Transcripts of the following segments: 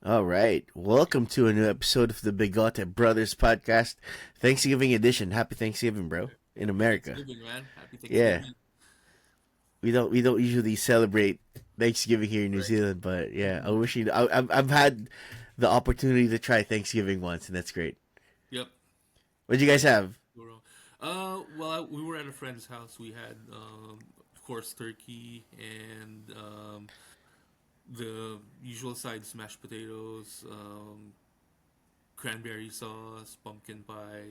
All right. Welcome to a new episode of the Bigote Brothers podcast. Thanksgiving edition. Happy Thanksgiving, bro. In Happy America. Thanksgiving, man. Happy Yeah. Thanksgiving. We don't usually celebrate Thanksgiving here in New Right. Zealand, but yeah, I Mhm. wish you I've had the opportunity to try Thanksgiving once and that's great. Yep. What'd you guys have? We were at a friend's house. We had, of course, turkey and the usual sides: mashed potatoes, cranberry sauce, pumpkin pie.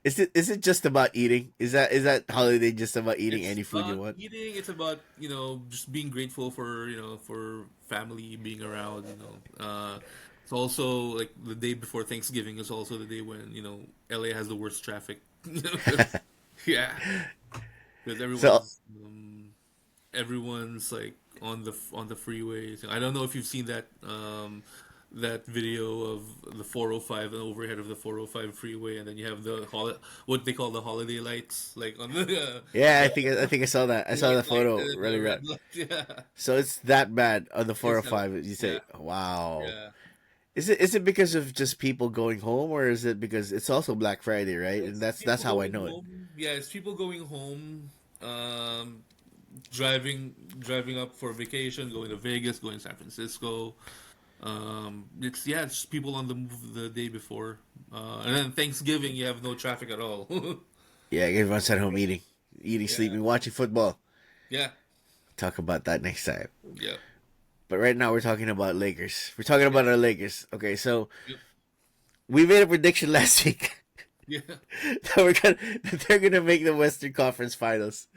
Is it just about eating? Is that holiday just about eating It's any food you about want? eating. It's about just being grateful for for family being around. It's also like the day before Thanksgiving is also the day when LA has the worst traffic. Yeah, because So everyone's like on the freeways. I don't know if you've seen that video of the 405 and overhead of the 405 freeway, and then you have what they call the holiday lights, like on yeah, I the think I think I saw that. I saw white the light photo and then running the around. red light. Yeah, So it's that bad on the it's that. 405. You Yeah, say, "Wow." yeah. Is it because of just people going home, or is it because it's also Black Friday, right? And It's that's people how I going know it. home. Yeah, it's people going home. Um, driving up for vacation, going to Vegas, going to San Francisco. It's people on the move the day before, and then Thanksgiving you have no traffic at all. Yeah, everyone's at home eating, Yeah, sleeping, watching football. yeah, Talk about that next time. yeah, But right now we're talking about Lakers. We're talking yeah, about our Lakers. Okay, so yep, we made a prediction last week yeah. that they're gonna make the Western Conference Finals.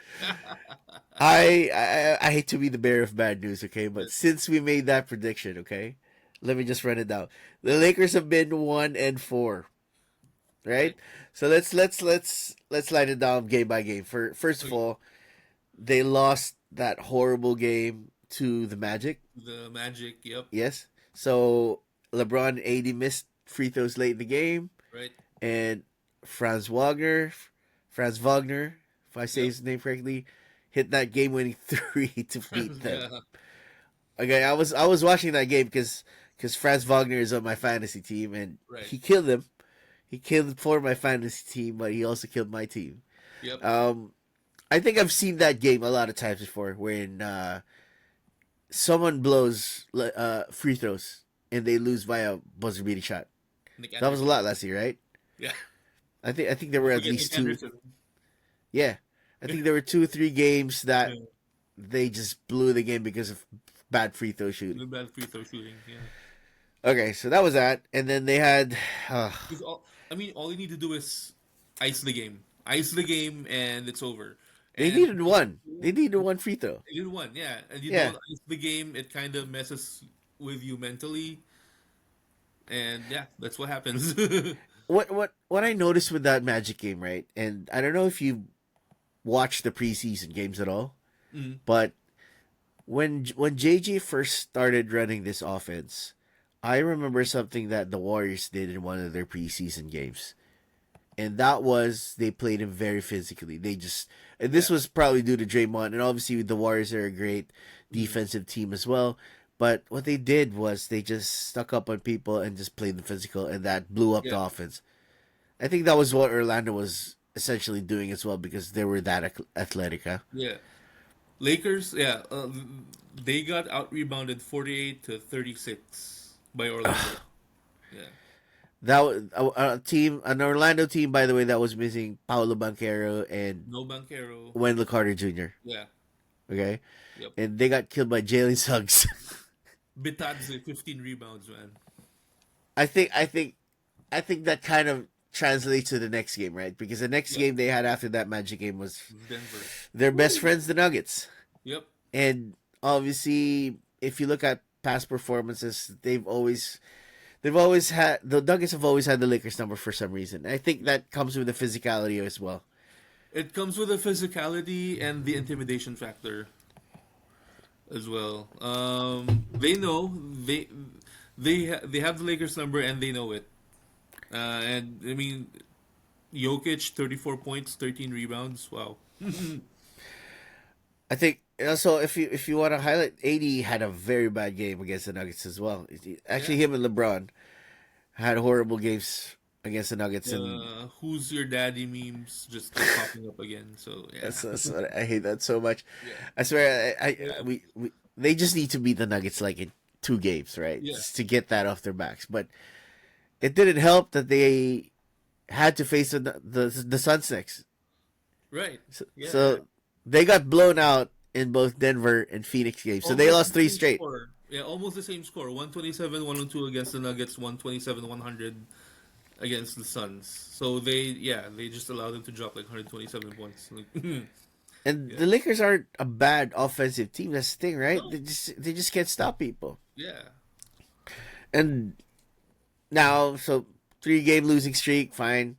I hate to be the bearer of bad news, okay, but since we made that prediction, okay, let me just run it down. The Lakers have been 1-4, right? Right. So let's line it down game by game. First of Okay. all, they lost that horrible game to the Magic. The Magic. Yep. Yes. So LeBron and AD missed free throws late in the game, Right. and Franz Wagner, if I say Yep. his name correctly, hit that game-winning three to beat them. Yeah. Okay, I was watching that game because Franz Wagner is on my fantasy team, and Right. he killed him. He killed for my fantasy team, but he also killed my team. Yep. Um, I think I've seen that game a lot of times before, when someone blows free throws and they lose by a buzzer beating shot. Nick That was a Anderson. lot last year, right? Yeah. I think there were Don't at forget least Nick two. Anderson. Yeah, I think there were 2 or 3 games that Yeah. they just blew the game because of bad free throw The shooting. bad free throw shooting. Yeah. Okay, so that was that, and then they had. Uh, Because all you need to do is ice the game. Ice the game, and it's over. they And needed one. They needed one free throw. you did one, yeah. And you Yeah. don't ice the game, it kind of messes with you mentally. And yeah, that's what happens. What I noticed with that Magic game, right? And I don't know if you watched the preseason games at all, Mm, but when JJ first started running this offense, I remember something that the Warriors did in one of their preseason games. And that was they played him very physically. And this yeah. was probably due to Draymond, and obviously the Warriors are a great Mm, defensive team as well. But what they did was they just stuck up on people and just played the physical, and that blew up yeah. the offense. I think that was what Orlando was essentially doing as well because they were that athletic. Huh? Yeah. Lakers, yeah. They got out rebounded 48-36 by Orlando. Yeah. That was an Orlando team, by the way, that was missing Paolo Banquero and No Banquero. Wendell Carter Jr. Yeah. Okay, Yep. and they got killed by Jalen Suggs. Bitadze, 15 rebounds, man. I think that kind of translates to the next game, right? Because the next Yep. game they had after that Magic game was Denver. their best Woo! friends, the Nuggets, Yep. and obviously, if you look at past performances, they've always had the Nuggets have always had the Lakers number for some reason. I think Yep. that comes with the physicality as well. It comes with the physicality and the intimidation factor as well. They know they have the Lakers number and they know it. And I mean, Jokic 34 points, 13 rebounds. Wow. I think also, if you want to highlight, AD had a very bad game against the Nuggets as well. Yeah. Actually, him and LeBron had horrible games against the Nuggets, and Who's your daddy memes just keep popping up again. So yeah. that's what I hate that so much. Yeah. I swear, Yeah. we they just need to beat the Nuggets like in 2 games, right, Yeah. just to get that off their backs. But it didn't help that they had to face the Suns next. Right. So, Yeah. Yeah. so they got blown out in both Denver and Phoenix games. So they Almost lost the three same straight. score. Yeah, almost the same score. 127, 102 against the Nuggets, 127, 100 against the Suns. So they just allowed them to drop like 127 points. Like, And yeah. the Lakers aren't a bad offensive team. That's the thing, right? No. They just can't stop people. Yeah. And now, so 3 game losing streak, fine.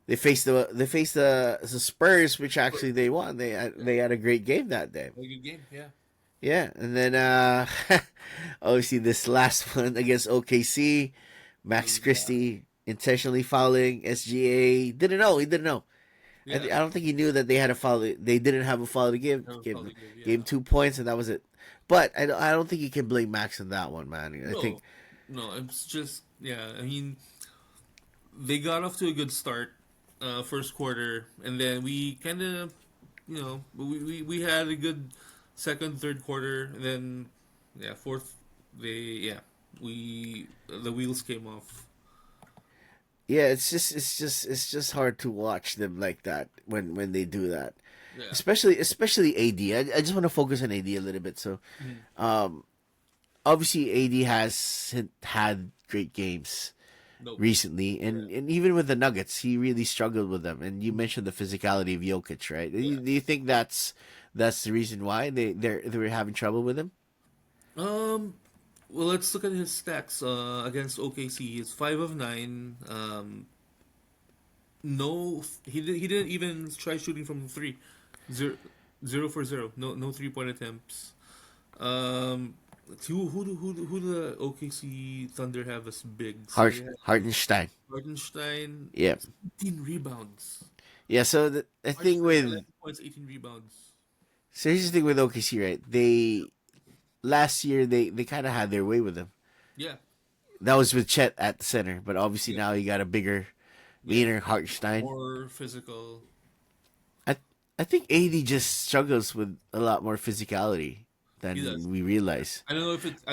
They faced the Spurs, which actually they won. They had a great game that day. A good game. Yeah. Yeah, and then obviously this last one against OKC, Max Yeah. Christie intentionally fouling SGA. Didn't know. He didn't know. Yeah. I don't think he knew that they had a foul. They didn't have a foul to give. That was Gave, probably good. gave him Yeah. 2 points, and that was it. But I don't think you can blame Max on that one, man. I think No. No, it's just yeah. I mean, they got off to a good start, first quarter, and then we kind of, we had a good second, third quarter, and then yeah, fourth, the wheels came off. yeah, it's just hard to watch them like that when they do that. Yeah. Especially AD. I just want to focus on AD a little bit. So, Mhm. um, obviously AD has had great games Nope. recently, Yeah. and even with the Nuggets, he really struggled with them. And you mentioned the physicality of Jokic, right? Yeah. Do you think that's the reason why they were having trouble with him? Um. Well, let's look at his stats. Against OKC, he's 5 of 9. No, he didn't even try shooting from three. Zero, 0 for 0. No 3-point attempts. Um, who the OKC Thunder have as bigs? They have Hartenstein. Hartenstein, Yeah, 18 rebounds. yeah. So the thing Hartenstein, with 11 points, 18 rebounds. so here's the thing with OKC, right? They last year they kind of had their way with him. Yeah, That was with Chet at the center, but obviously yeah, now you got a bigger, yeah. meaner Hartenstein. More physical. I I think AD just struggles with a lot more physicality He does. than we Yeah. realize. I don't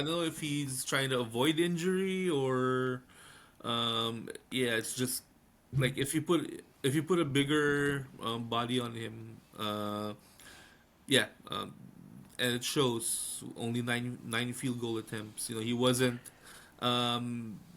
know if he's trying to avoid injury or, yeah, it's just like if you put a bigger body on him, yeah, and it shows only nine field goal attempts. He wasn't.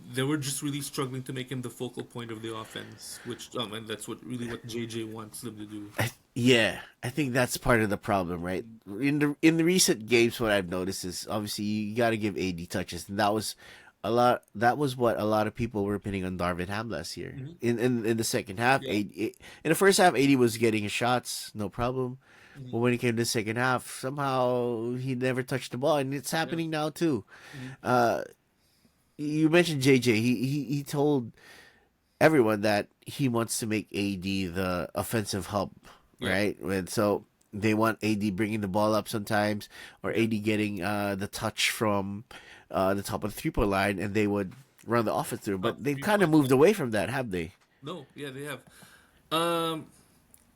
They were just really struggling to make him the focal point of the offense, which and that's what JJ wants them to do. Yeah, I think that's part of the problem, right? In the recent games, what I've noticed is obviously you got to give AD touches, and that was a lot. That was what a lot of people were pinning on Darvin Ham last year. Hmm. In the second half, Yeah. in the first half, AD was getting his shots, no problem. But Hmm. when it came to the second half, somehow he never touched the ball, and it's Yeah. happening now too. Hmm. Uh, you mentioned JJ. He told everyone that he wants to make AD the offensive hub, Yep. right? And so they want AD bringing the ball up sometimes, or Yep. AD getting the touch from the top of the 3-point line, and they would run the offense through. Up But they've three kind of points. moved away from that, have they? No, yeah, they have. Um,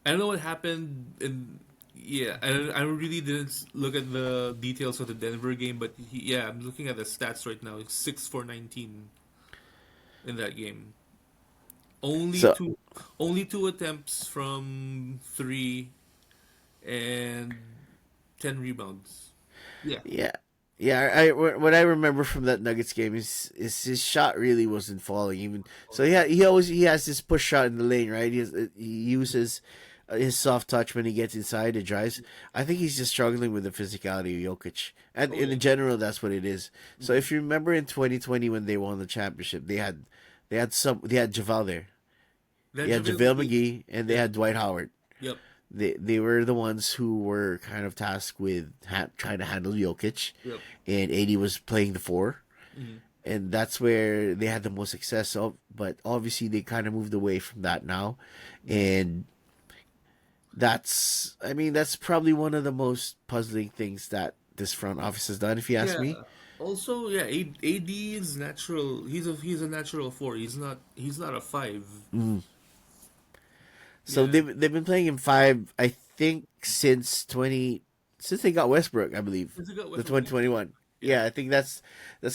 I don't know what happened in. Yeah, I really didn't look at the details of the Denver game, but yeah, I'm looking at the stats right now. It's 6 for 19 in that game. Only So two, only two attempts from three, and 10 rebounds. Yeah, yeah, yeah. What I remember from that Nuggets game is his shot really wasn't falling even. So yeah, he has this push shot in the lane, right? He uses his soft touch when he gets inside the drives. I think he's just struggling with the physicality of Jokic, and oh yeah. in general, that's what it is. So Mhm. if you remember in 2020 when they won the championship, they had Javal there, That they had JaVale JaVale McGee. McGee, and they Yeah. had Dwight Howard. Yep. They were the ones who were kind of tasked with trying to handle Jokic, Yep. and AD was playing the four, Hmm. and that's where they had the most success. So, but obviously they kind of moved away from that now, and that's probably one of the most puzzling things that this front office has done, if you ask Yeah. me. Also, yeah, AD is natural. He's a natural four. He's not a five. Mm. So Yeah. they've been playing in five, I think, since they got Westbrook, I believe, He's a good the Westbrook. 2021. Yeah. Yeah, I think that's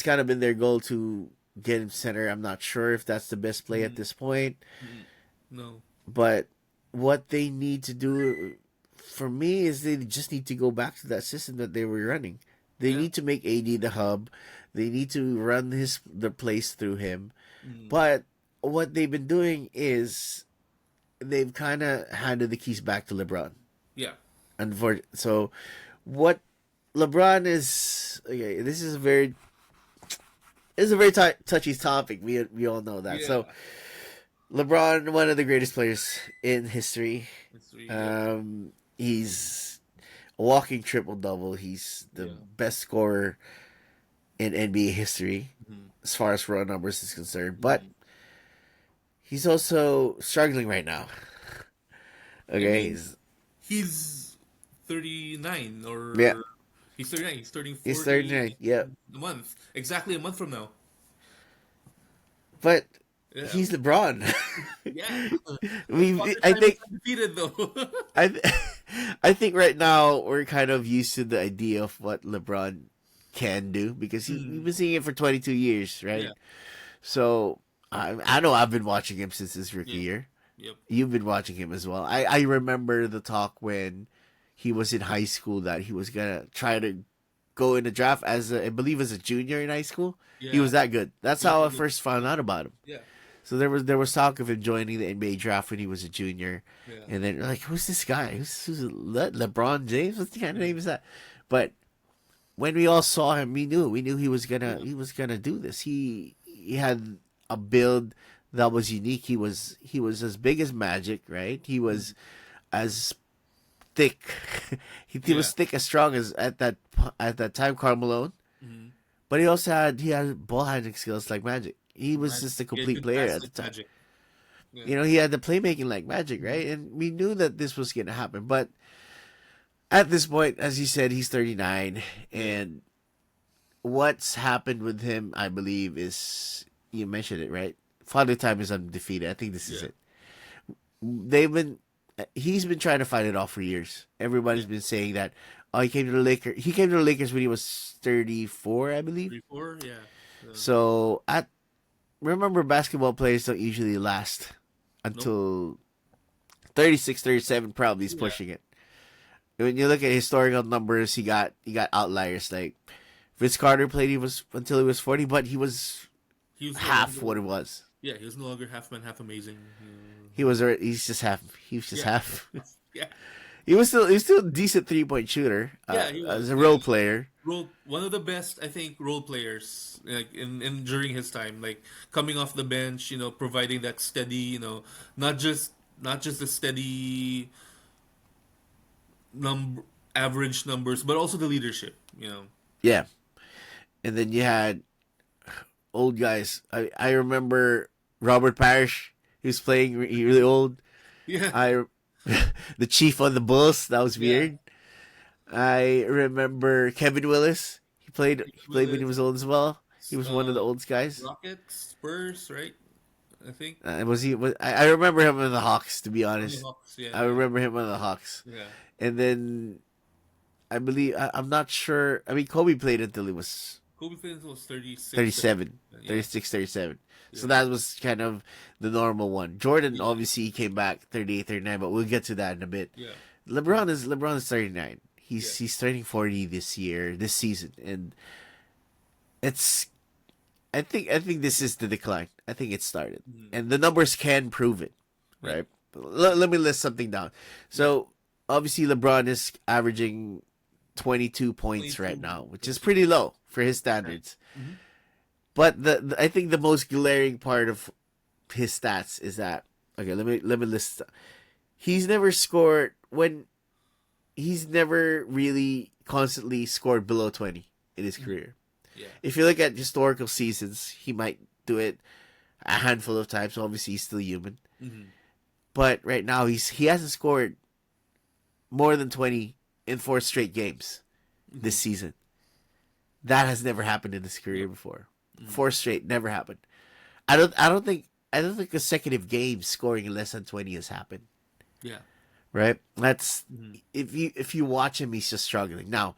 kind of been their goal to get him center. I'm not sure if that's the best play at Mm, this point, mm, no. but what they need to do for me is they just need to go back to that system that they were running. They Yeah. need to make AD the hub. They need to run the place through him. Mm, But what they've been doing is they've kind of handed the keys back to LeBron. yeah. So what LeBron is, okay, this is a very touchy topic. We all know that. So Yeah. LeBron, one of the greatest players in history. It's three. Yep. He's a walking triple double. He's the Yeah. best scorer in NBA history Mm, as far as raw numbers is concerned. But he's also struggling right now. I Okay, mean, he's 39 yeah, or he's 39. He's turning he's 40 39. Yeah, in a month. Exactly a month from now. but Yeah. he's LeBron. Yeah. Father I time is think, undefeated though. I, I think right now we're kind of used to the idea of what LeBron can do because we've Mm, been seeing it for 22 years, right? yeah. So I know I've been watching him since his rookie Yeah. year. Yep. You've been watching him as well. I remember the talk when he was in high school that he was gonna try to go in the draft I believe as a junior in high school. He Yeah. was that good. That's Yeah. how I first found out about him. Yeah. So there was talk of him joining the NBA draft when he was a junior, Yeah. and then like, who's this guy? Who's LeBron James? What kind of name is that? But when we all saw him, we knew Yeah. he was gonna do this. He had a build that was unique. He was as big as Magic, right? He Mm, was as thick. He yeah. was thick as strong as at that time Karl Malone. Mm, But he had ball handling skills like Magic. He was just a yeah. complete Good player pass at the like time. magic. Yeah. He had the playmaking like Magic, Mm, right? And we knew that this was gonna happen. But at this point, as you said, he's 39, yeah. and what's happened with him, I believe, is you mentioned it, right? Father Time is undefeated. I think this is Yeah. it. They've been He's been trying to fight it off for years. Yeah. Everybody's been saying that. Oh, he came to the Lakers. He came to the Lakers when he was 34, I believe. 3, 4. Yeah. So, So at remember, basketball players don't usually last nope. until 36, 37. Probably is Yeah. pushing it. When you look at historical numbers, he got outliers like Vince Carter played until he was 40, but he was He was no half longer. what it was. Yeah. He was no longer half man, half amazing. He's just half. He was just Yeah. half. Yeah. He was still a decent 3-point shooter Yeah. He as was. a Yeah. role player. One of the best, I think, role players like in during his time, like coming off the bench, providing that steady, not just the steady number average numbers, but also the leadership. Yeah, and then you had old guys. I remember Robert Parrish. He was playing really old. Yeah, I the chief on the Bulls. That was yeah. weird. I remember Kevin Willis. He played when he Willis, was old as well. He was one of uh, the old guys. Rockets, Spurs, right? I think Was he? I remember him in the Hawks. To be on the honest, Hawks. Yeah, I yeah, remember him on the Hawks. yeah, And then I believe I'm not sure. I mean, Kobe played until he was Kobe Bryant was 36. 37, Yeah, 36, 37. So yeah, that was kind of the normal one. Jordan yeah, obviously came back 38, 39, but we'll get to that in a bit. yeah, LeBron is 39. yeah. He's turning 40 this season, and it's I think this is the decline. I think it started, Mhm. and the numbers can prove it, Yeah, right? Let me list something down. yeah. So obviously LeBron is averaging 22 points right 22 now, which is points. pretty low for his Right. standards. Mm-hmm. But I think the most glaring part of his stats is that, okay. Let me list. He's never scored when he's never really constantly scored below 20 in his Mm-hmm. career. Yeah, If you look at historical seasons, he might do it a handful of times. Obviously, he's still human. mm-hmm. But right now, he hasn't scored more than 20 in 4 straight games this season. That has never happened in his career Yep. before. Mm-hmm. 4 straight never happened. I don't think consecutive games scoring less than 20 has happened. Yeah. Right? That's Mm-hmm. if you watch him, he's just struggling. Now,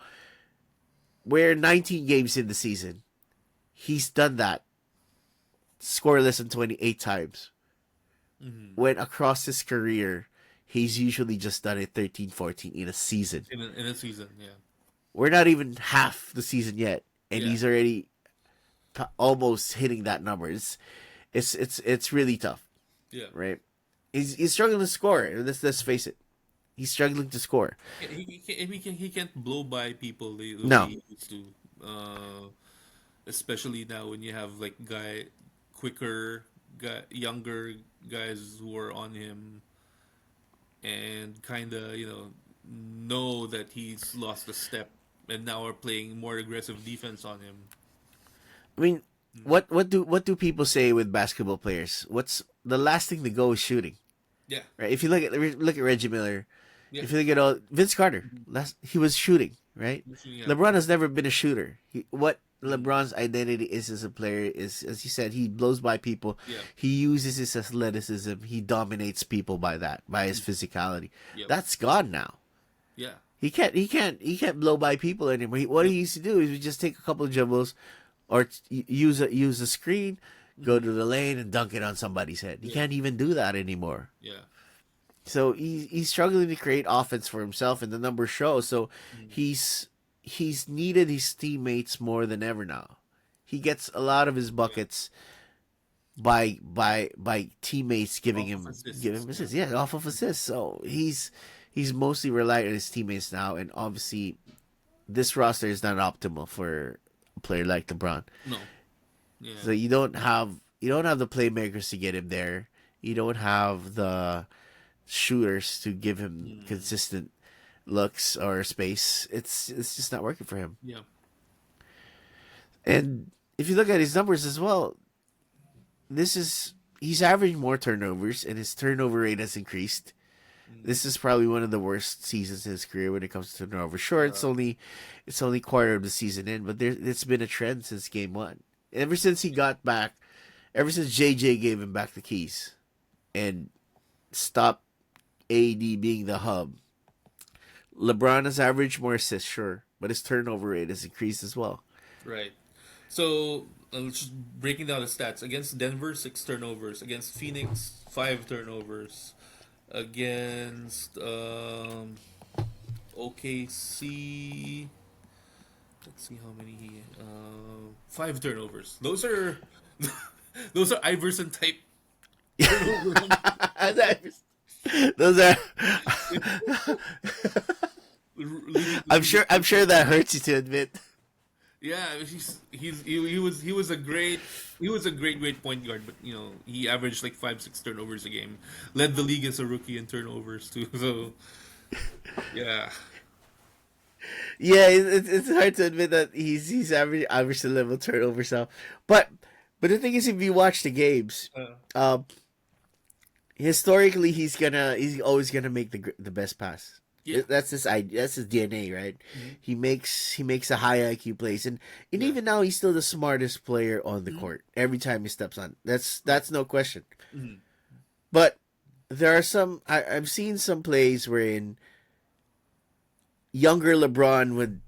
we're 19 games in the season. He's done that. Score less than 28 times. Mm-hmm. When across his career, he's usually just done it 13, 14 in a season. In a season, yeah. We're not even half the season yet, and Yeah. he's already almost hitting that number. It's really tough, Yeah. right? He's struggling to score. Let's face it. He's struggling to score. He can't blow by people the way No, he used to. Especially now when you have like quicker, younger guys who are on him and kind of know that he's lost a step and now are playing more aggressive defense on him. I mean, Mm. what do people say with basketball players? What's the last thing to go is shooting, Yeah, right? If you look at Reggie Miller, yeah, if you look at all Vince Carter, he was shooting, right? yeah, LeBron has never been a shooter. What mm, LeBron's identity is as a player is, as you said, he blows by people. yeah, He uses his athleticism. He dominates people by his physicality. yep, That's gone now. yeah, He can't blow by people anymore. What yep, he used to do is just take a couple of dribbles, or use a screen, go mm, to the lane and dunk it on somebody's head. He yeah, can't even do that anymore. yeah, So he's struggling to create offense for himself, and the numbers show. So mm, he's needed his teammates more than ever now. He gets a lot of his yeah. buckets by teammates giving Off of him assists, yeah, assists. Yeah, off of assists. So he's mostly reliant on his teammates now, and obviously this roster is not optimal for a player like LeBron. no, yeah, So you don't have the playmakers to get him there. You don't have the shooters to give him mm, consistent looks or space. It's just not working for him. yeah, And if you look at his numbers as well, he's averaging more turnovers, and his turnover rate has increased. mm, This is probably one of the worst seasons in his career when it comes to turnover. Sure, yeah, it's only quarter of the season in, but it's been a trend since game one. Ever since he got back, ever since JJ gave him back the keys and stopped AD being the hub, LeBron has averaged more assists, sure, but his turnover rate has increased as well. right. So let's just breaking down the stats against Denver, 6 turnovers. Against Phoenix, 5 turnovers. Against OKC, let's see how many. 5 turnovers. Those are those are Iverson type turnovers. Those are. Leading the I'm league sure. in I'm sure turnovers. that hurts you to admit. Yeah, he was a great point guard, but he averaged like 5 6 turnovers a game. Led the league as a rookie in turnovers too. So yeah, Yeah, it's hard to admit that he's average the level turnover now. But the thing is, if you watch the games, um, historically he's always gonna make the best pass. yeah, That's his idea. That's his DNA, right? mhm, He makes a high IQ plays, and yeah, even now he's still the smartest player on the mhm, court. Every time he steps on, that's yeah, that's no question. mhm, But there are I've seen some plays wherein younger LeBron would,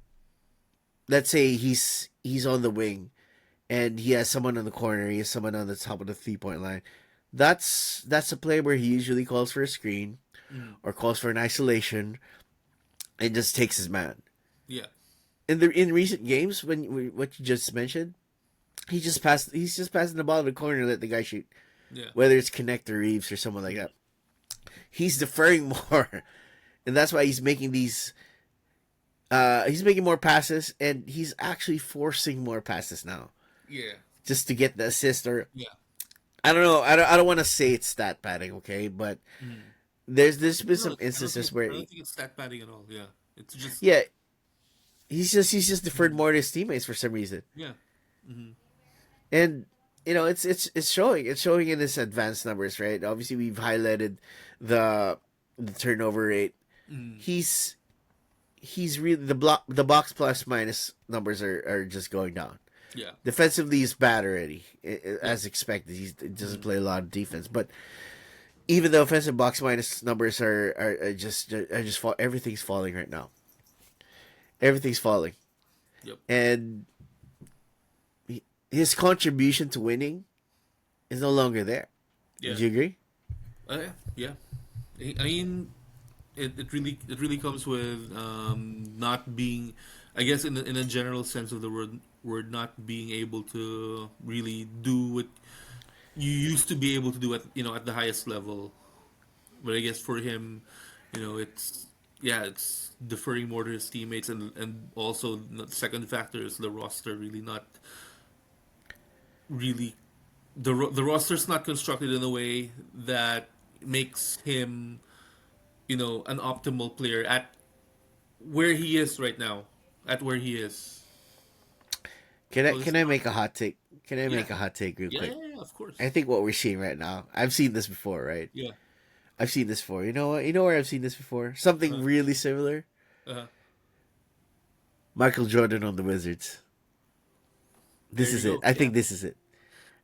let's say he's on the wing and he has someone on the corner, he has someone on the top of the 3 point line. That's a play where he usually calls for a screen mhm, or calls for an isolation and just takes his man. yeah, In recent games, what you just mentioned, he's just passing the ball to the corner and let the guy shoot. yeah, Whether it's Connect or Reeves or someone like that. He's deferring more. And that's why he's making more passes, and he's actually forcing more passes now yeah, just to get the assist. Or yeah, I don't know. I don't want to say it's stat padding, okay? But mhm. there's been No, some instances where, I don't think it's stat padding at all. Yeah, it's just yeah, he's just deferred more to his teammates for some reason, yeah, hmm and it's showing in his advanced numbers, right? Obviously, we've highlighted the the turnover rate. Mm, he's really the box plus minus numbers are just going down. yeah. Defensively, he's bad already, Yeah. as expected. He doesn't Mm, play a lot of defense, but even the offensive box minus numbers are just fall. Everything's falling right now. Everything's falling, yep. and his contribution to winning is no longer there. Yeah. Would you agree? Yeah. Yeah. I mean, it really comes with not being, I guess, in a general sense of the word, not being able to really do what you used to be able to do at the highest level. But I guess for him, it's yeah, it's deferring more to his teammates, and also the second factor is the roster really not really the roster's not constructed in a way that makes him an optimal player at where he is right now, at where he is. Can I So can it's I not, make a hot take? Can I yeah, make a hot take real yeah, quick? yeah, yeah, of course, I think what we're seeing right now. I've seen this before, right? yeah, I've seen this before. You know what? You know where I've seen this before? Something uh, really similar. uh, Michael Jordan on the Wizards. there This you is it. go, I yeah, think this is it.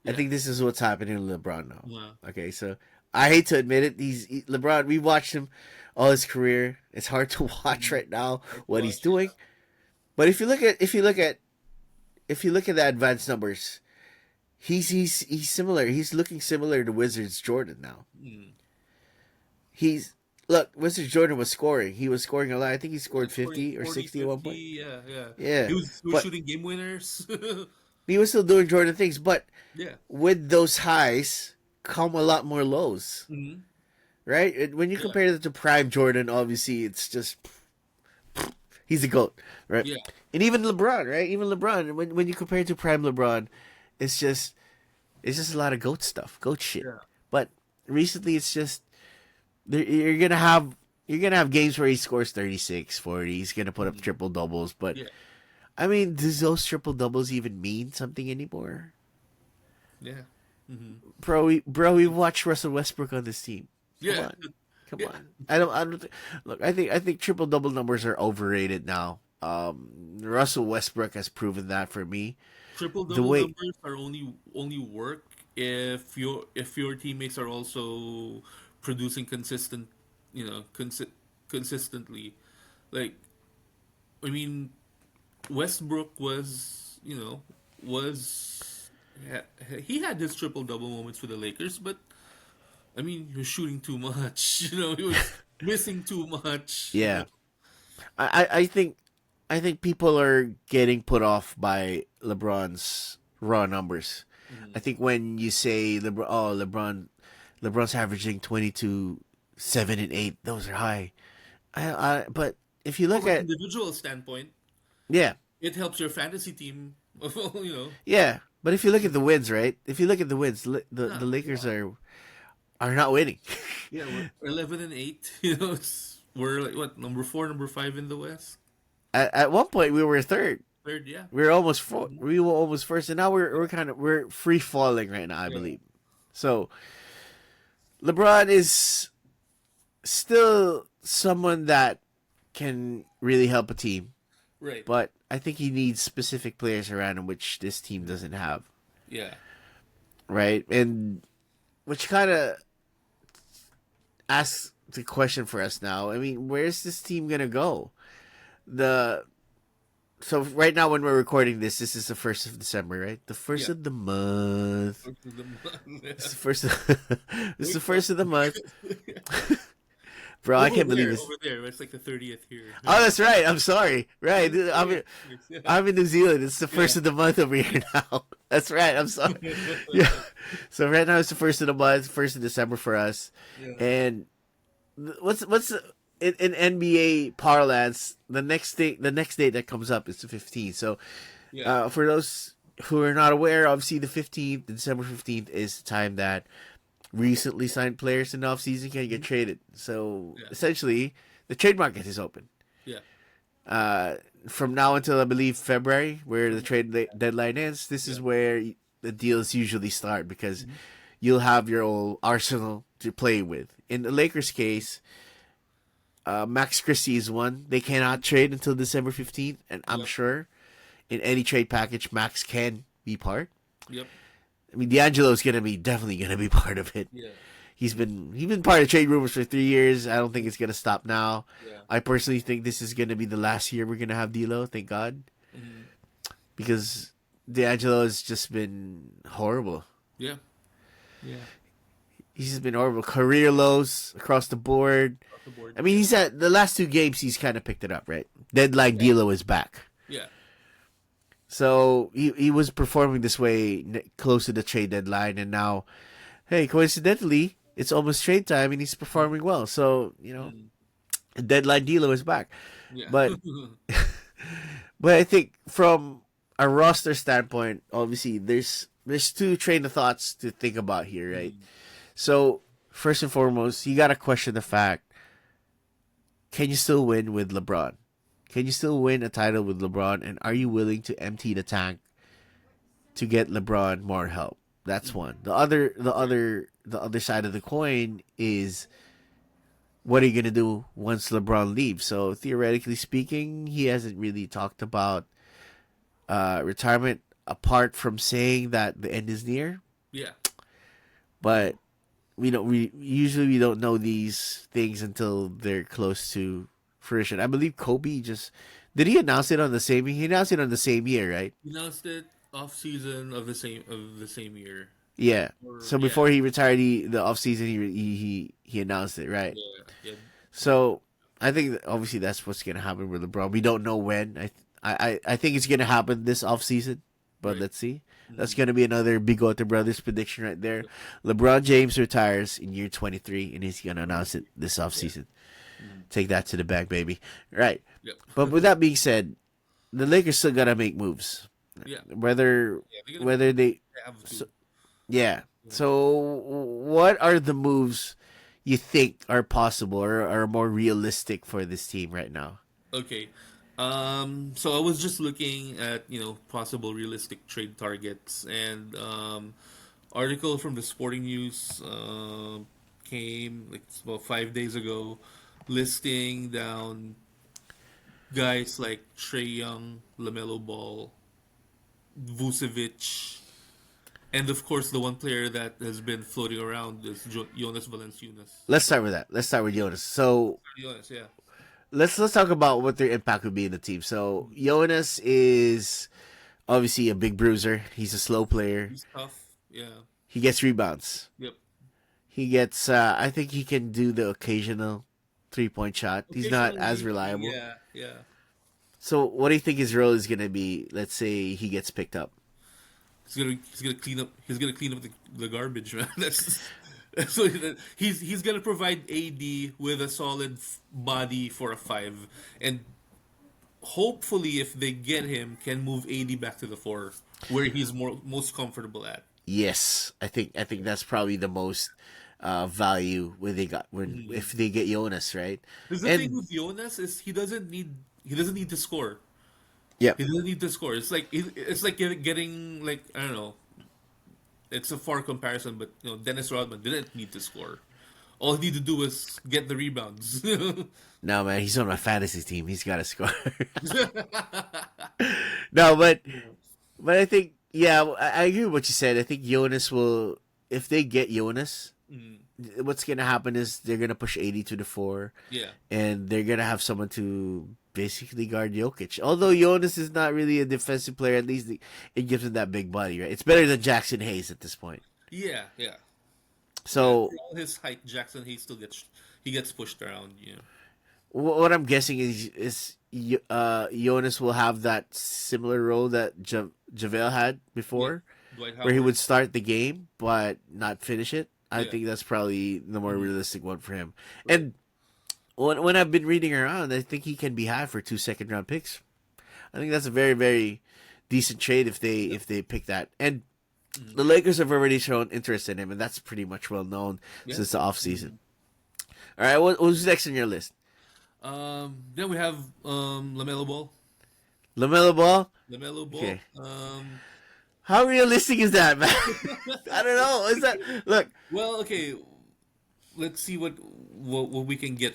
I yeah, think this is what's happening to LeBron now. uh, Okay, so I hate to admit it. LeBron. We watched him all his career. It's hard to watch mm, right now hard to what he's watch, doing. But if you look at the advanced numbers, he's similar. He's looking similar to Wizards Jordan now. yeah, He's look Wizards Jordan was scoring. He was scoring a lot. I think he yeah, scored scoring 50 or 40, 60 at one point. 50, yeah, yeah. Yeah, He was but shooting game winners. he was still doing Jordan things. But Yeah. with those highs come a lot more lows, Hmm. right? When you Yeah. compare it to prime Jordan, obviously it's just he's a goat, right? Yeah. And even LeBron, right? Even LeBron, when you compare it to prime LeBron, it's just it's just a lot of goat stuff, goat shit. Yeah. But recently, it's just you're gonna have games where he scores 36, 40. He's gonna put up Mhm. triple doubles. But Yeah. I mean, does those triple doubles even mean something anymore? Yeah. Hmm. Bro, we watched Russell Westbrook on this team. Come Yeah. on, come Yeah. on. I don't look. I think triple double numbers are overrated now. Russell Westbrook has proven that for me. Triple The double way, numbers are only work if your teammates are also producing consistently. Like, I mean, Westbrook was he had his triple double moments for the Lakers, but I mean, he was shooting too much. He was missing too much. yeah, I think people are getting put off by LeBron's raw numbers. I Mhm. think when you say LeBron's averaging 22, 7 and 8, those are high. But if you look From an at individual standpoint, yeah, it helps your fantasy team. you know, yeah, but if you look at the wins, right? If you look at the wins, the nah, Lakers are not winning. yeah, we're 11-8. We're like what, number 4, number 5 in the West. At one point we were third. Third, yeah. We were almost Mhm. we were almost first, and now we're free falling right now, I Yeah, believe. So LeBron is still someone that can really help a team, right. but I think he needs specific players around him, which this team doesn't have, Yeah, right? And which kind of asks the question for us now. I mean, where's this team gonna go? The So right now when we're recording this is the 1st of December, right? The first yeah. of the month. First of the It's month. the first. It's the Wait, first of the month, yeah. bro. I can't believe this. Over there. It's like the 30th here. Oh, that's right. I'm sorry. Right, dude, I'm in, Yeah, I'm in New Zealand. It's the yeah. first of the month over here now. That's right. I'm sorry. Yeah. So right now it's the 1st of the month, 1st of December for us. Yeah. And what's in NBA parlance? The next date that comes up is the 15th. So Yeah. for those who are not aware, obviously the 15th, December 15th, is the time that recently signed players in the offseason can get traded. So Yeah. essentially, the trade market is open. Yeah. From now until I believe February, where the deadline ends, this is Yeah. where the deals usually start because you'll have your old arsenal to play with. In the Lakers case, Max Christie is one. They cannot trade until December 15th, and I'm Yep. sure in any trade package, Max can be part. Yep. I mean, D'Angelo is definitely gonna be part of it. Yeah. He's been part of trade rumors for 3 years. I don't think it's gonna stop now. Yeah. I personally think this is gonna be the last year we're gonna have D'Lo. Thank God, Mhm. because D'Angelo has just been horrible. Yeah. Yeah. He's just been horrible. Career lows across the board. Across the board. I mean, he's at the last 2 games. He's kind of picked it up, right? Deadline D'Lo is back. Yeah. So he was performing this way close to the trade deadline, and now, hey, coincidentally, it's almost trade time, and he's performing well. So Mm. deadline D'Lo is back. Yeah. But but I think from a roster standpoint, obviously there's two train of thoughts to think about here, right? So first and foremost, you gotta question the fact: can you still win with LeBron? Can you still win a title with LeBron? And are you willing to empty the tank to get LeBron more help? That's one. The other side of the coin is, what are you gonna do once LeBron leaves? So theoretically speaking, he hasn't really talked about retirement apart from saying that the end is near. Yeah. But we don't know these things until they're close to fruition. I believe Kobe just did he announce it on the same he announced it on the same year, right? He announced it off season of the same year. Yeah. Or So yeah. before he retired, the off season he announced it, right? Yeah. Yeah. So I think that obviously that's what's gonna happen with LeBron. We don't know when. I think it's gonna happen this off season, but Right. let's see. That's gonna be another Bigote Brothers prediction right there. LeBron James retires in year 23, and he's gonna announce it this off season. Take that to the bank, baby. Right. Yep. But with that being said, the Lakers still gotta make moves. Yeah. Whether Yeah. They're gonna whether they have to. so- yeah. So what are the moves you think are possible or are more realistic for this team right now? Okay. So I was just looking at, possible realistic trade targets, and article from the Sporting News came like about 5 days ago, listing down guys like Trey Young, LaMelo Ball, Vucevic, and of course the one player that has been floating around is Jonas Valanciunas. Let's start with that. Let's start with Jonas. So Jonas, yeah, let's talk about what their impact would be in the team. So Jonas is obviously a big bruiser. He's a slow player. he's tough. Yeah, He gets rebounds. yep. He gets. I think he can do the occasional 3-point shot. He's not as Occasionally, reliable. yeah, yeah. So what do you think his role is gonna be? Let's say he gets picked up. He's gonna clean up. He's gonna clean up the garbage, man. That's what he's gonna provide AD with a solid body for a 5, and hopefully, if they get him, can move AD back to the 4, where he's most comfortable at. Yes, I think that's probably the most value when they got when if they get Jonas, right? Because the thing And with Jonas is he doesn't need to score. yeah, He doesn't need to score. It's like getting like, I don't know. It's a far comparison, but Dennis Rodman didn't need to score. All he need to do was get the rebounds. no man, he's on my fantasy team. He's got to score. No, but I think yeah, I agree with what you said. I think Jonas will if they get Jonas. Mm, What's gonna happen is they're gonna push 80 to the 4, yeah, and they're gonna have someone to basically guard Jokic. Although Jonas is not really a defensive player, at least it gives him that big body, right? It's better than Jackson Hayes at this point. yeah, yeah. So For all his height, Jackson he gets pushed around. what I'm guessing is Jonas will have that similar role that JaVale had before, Dwight where he Howard. would start the game but not finish it. I Yeah. think that's probably the more realistic one for him. And when I've been reading around, I think he can be had for 2 second-round picks. I think that's a very, very decent trade if they pick that. And the Lakers have already shown interest in him, and that's pretty much well known Yeah. since the offseason. All right, what's next on your list? Then we have Lamelo Ball. LaMelo Ball. Lamelo Ball. Okay. Um, How realistic is that, man? I don't know. Is that look? well, okay. Let's see what we can get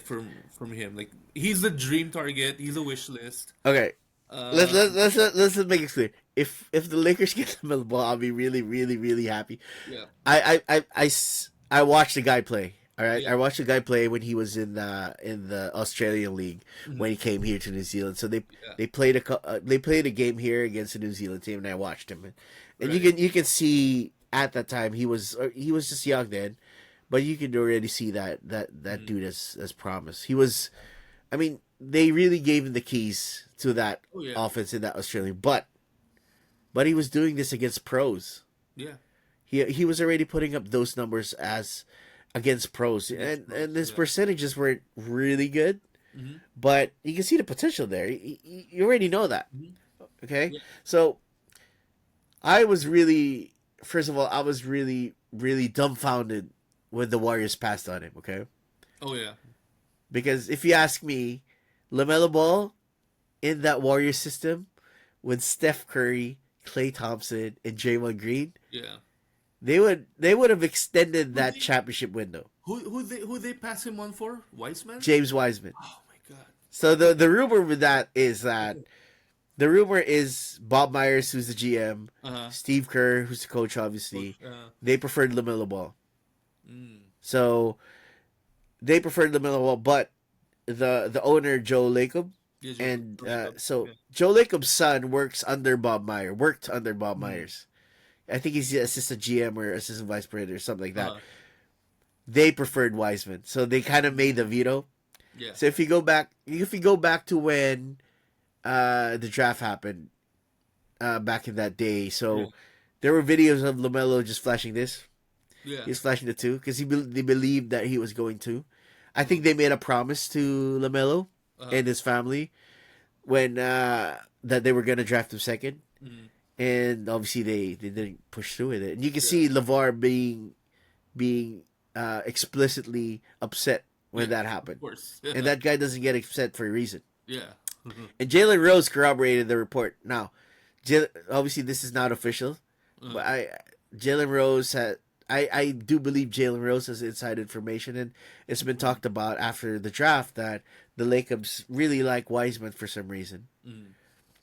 from him. Like he's the dream target. He's a wish list. Okay, let's Uh, let's let's let's just make it clear. If the Lakers get the middle ball, I'll be really really really happy. yeah, I watched the guy play. All right, yeah, I watched the guy play when he was in the Australian League when mhm, he came here to New Zealand. So yeah, they played a game here against the New Zealand team, and I watched him. And right. you can see at that time he was just young then, but you can already see that Mhm. dude has promise. He was, I mean, they really gave him the keys to that Oh yeah, offense in that Australian, but he was doing this against pros. yeah. He was already putting up those numbers as against pros, Against and pros. his Yeah. percentages weren't really good, Hmm. but you can see the potential there. You already know that, Hmm. okay? Yeah. So I was really, first of all, I was really really dumbfounded when the Warriors passed on him, okay? Oh yeah. Because if you ask me, Lamelo Ball in that Warriors system with Steph Curry, Klay Thompson, and Draymond Green, Yeah. they would have extended Who that they championship window. who they pass him on for? Weissman? James Wiseman. Oh my god. So the rumor with that is that the rumor is Bob Myers, who's the GM, Uh-huh. Steve Kerr, who's the coach, Coach, obviously, they preferred Lamelo Ball. So they preferred Lamelo Ball, but the owner Joe Lacob yeah, Joe, and Joe Lacob. so Yeah. Joe Lacob's son worked under Bob Mhm. Myers. I think he's the assistant GM or assistant vice president or something like that. Uh-huh. They preferred Wiseman, so they kind of made the veto. Yeah. So if you go back to when the draft happened back in that day, Yeah. so there were videos of Lamelo just flashing this. Yeah. He was flashing the two because they believed that he was going to. I think they made a promise to Lamelo Uh-huh. and his family when that they were gonna draft him second, Mhm. and obviously they didn't push through with it. And you can Yeah. see Levar being explicitly upset when Yeah. that Of happened, course. and Yeah. that guy doesn't get upset for a reason. Yeah. Mhm. And Jalen Rose corroborated the report. Now, obviously this is not official, Uh-huh. but Jalen Rose had. I do believe Jalen Rose has inside information, and it's been talked about after the draft that the Lakers really like Wiseman for some reason. Mhm.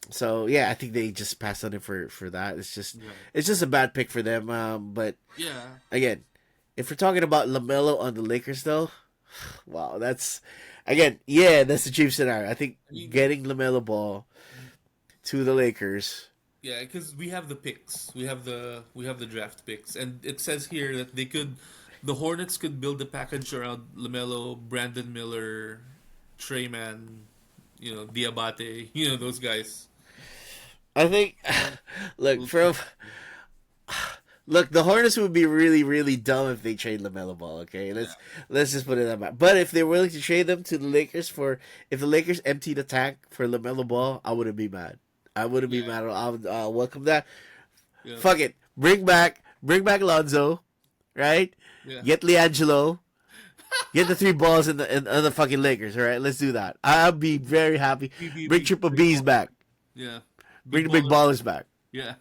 So yeah, I think they just passed on him for that. Yeah. It's just a bad pick for them. But Yeah. again, if we're talking about Lamelo on the Lakers, though, wow, that's again, yeah, that's the dream scenario. I think I mean, getting Lamelo Ball to the Lakers. yeah, because we have the picks, we have the draft picks, and it says here that the Hornets could build a package around Lamelo, Brandon Miller, Trey Man, Diabate, those guys. I think, look We'll from look, the Hornets would be really really dumb if they trade Lamelo Ball. Okay, Yeah, let's just put it that way. But if they're willing to trade them to the Lakers for, if the Lakers empty the tank for Lamelo Ball, I wouldn't be mad. I wouldn't be yeah, mad. I'll welcome that. yeah, Fuck it. Bring back Lonzo, right? yeah. Get LiAngelo. Get the three balls in the fucking Lakers, all right? Let's do that. I'll be very happy. Bring BBB, Triple big B's baller. back. Yeah, Bring big the big baller. ballers back. Yeah,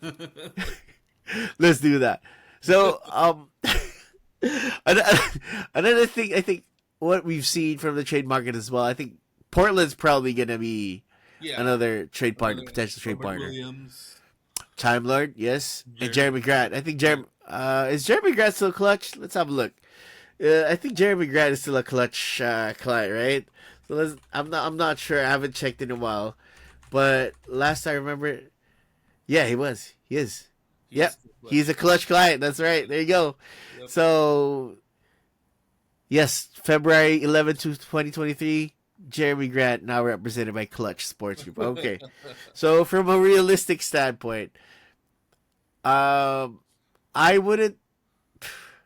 Let's do that. So, another another thing I think what we've seen from the trade market as well, I think Portland's probably gonna be yeah. another trade partner, Another potential trade Robert partner. Williams, Time Lord, yes, and Jeremy. Jeremy Grant. I think Yeah, Jeremy is Jeremy Grant still clutch? Let's have a look. I think Jeremy Grant is still a clutch client, right? So I'm not sure. I haven't checked in a while, but last I remember, yeah, he was. He is. he's Yep, still clutch. he's a clutch client. That's right. There you go. Yep. So yes, February 11th, 2023. Jeremy Grant now represented by Clutch Sports Group. Okay, so from a realistic standpoint, um, I wouldn't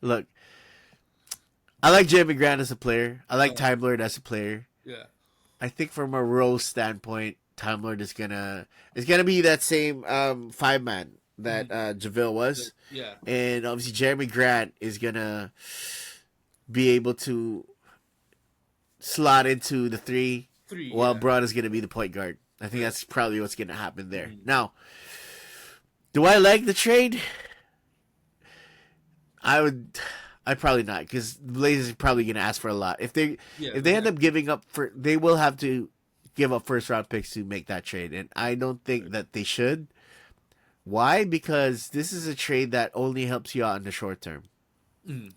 look. I like Jeremy Grant as a player. I like Uh, Time Lord as a player. yeah, I think from a role standpoint, Time Lord is gonna be that same 5 man that mhm, JaVale was, yeah, and obviously Jeremy Grant is gonna be able to slot into the three, three, while yeah. Braun is gonna be the point guard. I think Right. that's probably what's gonna happen there. Mhm. Now, do I like the trade? I would. I'd probably not, because the Blazers are probably gonna ask for a lot. Yeah, If they end up giving up for, they will have to give up first round picks to make that trade, and I don't think that they should. Why? Because this is a trade that only helps you out in the short term. mm,